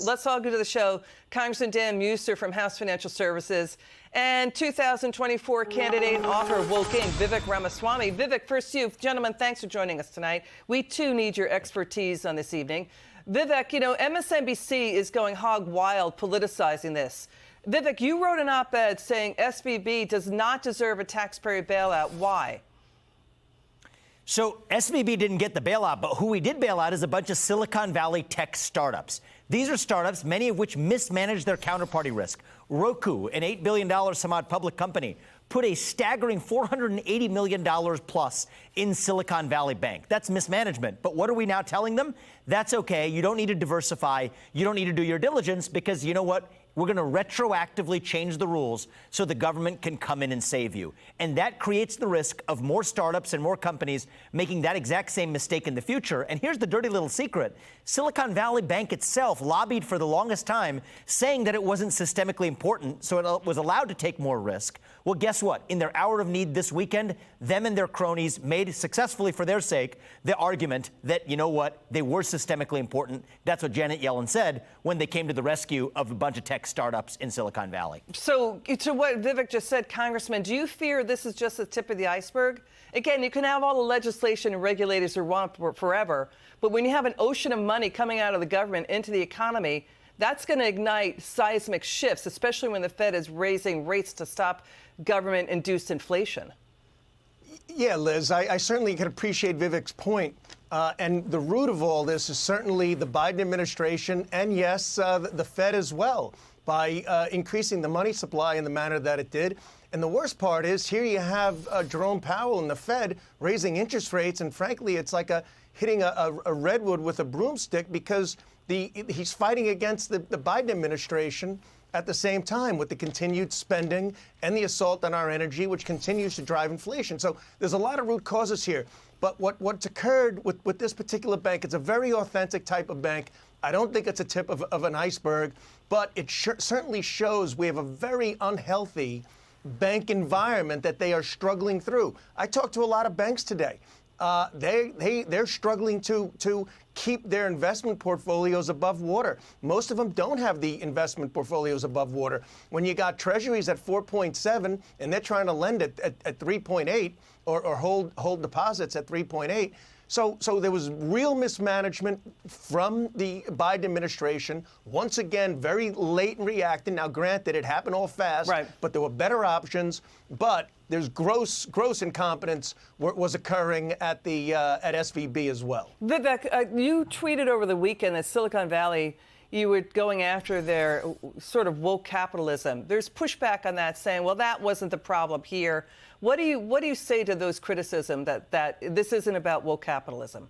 Let's all go to the show. Congressman Dan Meuser from House Financial Services and 2024 candidate and author of Woking, Vivek Ramaswamy. Vivek, first you. Gentlemen, thanks for joining us tonight. We, too, need your expertise on this evening. Vivek, you know, MSNBC is going hog wild politicizing this. Vivek, you wrote an op-ed saying SVB does not deserve a taxpayer bailout. Why? So SVB didn't get the bailout, but who we did bail out is a bunch of Silicon Valley tech startups. These are startups, many of which mismanaged their counterparty risk. Roku, an $8 billion some-odd public company, put a staggering $480 million plus in Silicon Valley Bank. That's mismanagement. But what are we now telling them? That's okay. You don't need to diversify. You don't need to do your diligence because you know what? We're going to retroactively change the rules so the government can come in and save you. And that creates the risk of more startups and more companies making that exact same mistake in the future. And here's the dirty little secret. Silicon Valley Bank itself lobbied for the longest time saying that it wasn't systemically important, so it was allowed to take more risk. Well, guess what? In their hour of need this weekend, them and their cronies made successfully for their sake the argument that, you know what, they were systemically important. That's what Janet Yellen said when they came to the rescue of a bunch of tech startups in Silicon Valley. So to what Vivek just said, Congressman, do you fear this is just the tip of the iceberg? Again, you can have all the legislation and regulators you want forever, but when you have an ocean of money coming out of the government into the economy, that's going to ignite seismic shifts, especially when the Fed is raising rates to stop government-induced inflation. Yeah, Liz, I certainly can appreciate Vivek's point. And the root of all this is certainly the Biden administration and, yes, the Fed as well, by increasing the money supply in the manner that it did. And the worst part is here you have Jerome Powell and the Fed raising interest rates. And frankly, it's like hitting a redwood with a broomstick because he's fighting against the Biden administration at the same time with the continued spending and the assault on our energy, which continues to drive inflation. So there's a lot of root causes here. But what's occurred with this particular bank, it's a very authentic type of bank. I don't think it's a tip of an iceberg, but it certainly shows we have a very unhealthy bank environment that they are struggling through. I talked to a lot of banks today. They're struggling to keep their investment portfolios above water. Most of them don't have the investment portfolios above water. When you got treasuries at 4.7 and they're trying to lend it at 3.8 or hold deposits at 3.8. So there was real mismanagement from the Biden administration. Once again, very late in reacting. Now, granted, it happened all fast, right, but there were better options. But there's gross incompetence was occurring at SVB as well. Vivek, you tweeted over the weekend that Silicon Valley, you were going after their sort of woke capitalism. There's pushback on that, saying, well, that wasn't the problem here. What do you say to those criticism that this isn't about woke capitalism?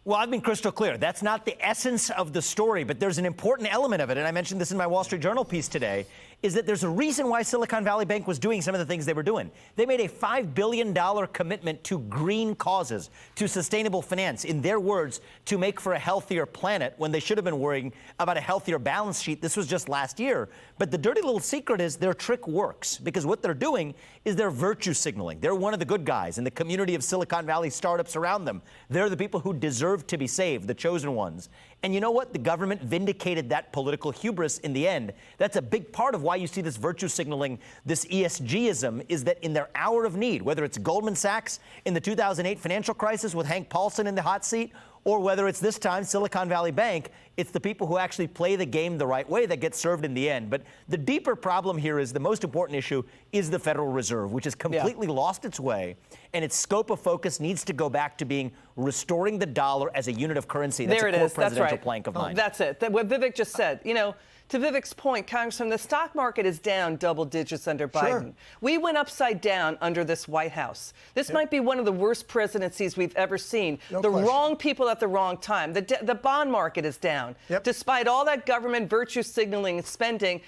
Well, I've been crystal clear. That's not the essence of the story, but there's an important element of it, and I mentioned this in my Wall Street Journal piece today, is that there's a reason why Silicon Valley Bank was doing some of the things they were doing. They made a $5 billion commitment to green causes, to sustainable finance, in their words, to make for a healthier planet when they should have been worrying about a healthier balance sheet. This was just last year. But the dirty little secret is their trick works, because what they're doing is they're virtue signaling. They're one of the good guys in the community of Silicon Valley startups around them. They're the people who deserve to be saved, the chosen ones. And you know what? The government vindicated that political hubris in the end. That's a big part of why you see this virtue signaling, this ESGism, is that in their hour of need, whether it's Goldman Sachs in the 2008 financial crisis with Hank Paulson in the hot seat, or whether it's this time Silicon Valley Bank, it's the people who actually play the game the right way that get served in the end. But the deeper problem here is the most important issue is the Federal Reserve, which has completely lost its way, and its scope of focus needs to go back to being restoring the dollar as a unit of currency. That's a core presidential plank of mine. That's it. What Vivek just said. You know, to Vivek's point, Congressman, the stock market is down double digits under Biden. Sure. We went upside down under this White House. This might be one of the worst presidencies we've ever seen. No question. Wrong people at the wrong time. The bond market is down. Yep. Despite all that government virtue signaling and spending,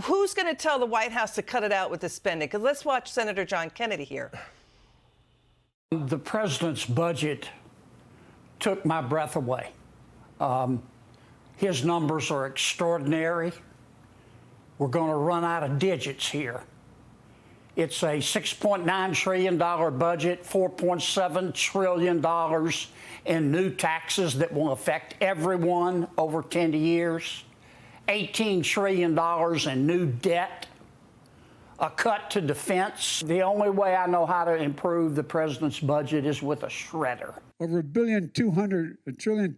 who's going to tell the White House to cut it out with the spending? Because let's watch Senator John Kennedy here. The president's budget took my breath away. His numbers are extraordinary. We're going to run out of digits here It's a $6.9 trillion budget, $4.7 trillion in new taxes that will affect everyone over 10 years, $18 trillion in new debt, a cut to defense. The only way I know how to improve the president's budget is with a shredder. Over $1.2 trillion.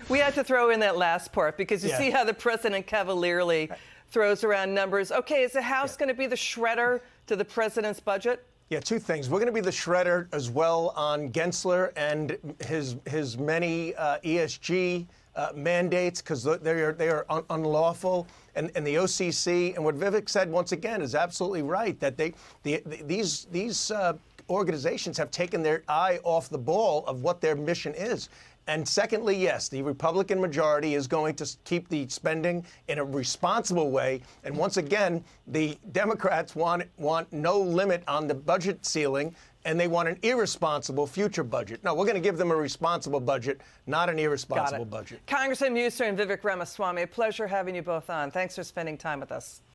We had to throw in that last part because you see how the president cavalierly throws around numbers. Okay, is the House going to be the shredder to the president's budget? Yeah, two things. We're going to be the shredder as well on Gensler and his many ESG mandates, because they are unlawful, and the OCC. And what Vivek said once again is absolutely right, that these organizations have taken their eye off the ball of what their mission is. And secondly, yes, the Republican majority is going to keep the spending in a responsible way. And once again, the Democrats want no limit on the budget ceiling, and they want an irresponsible future budget. No, we're going to give them a responsible budget, not an irresponsible budget. Congressman Meuser and Vivek Ramaswamy, a pleasure having you both on. Thanks for spending time with us.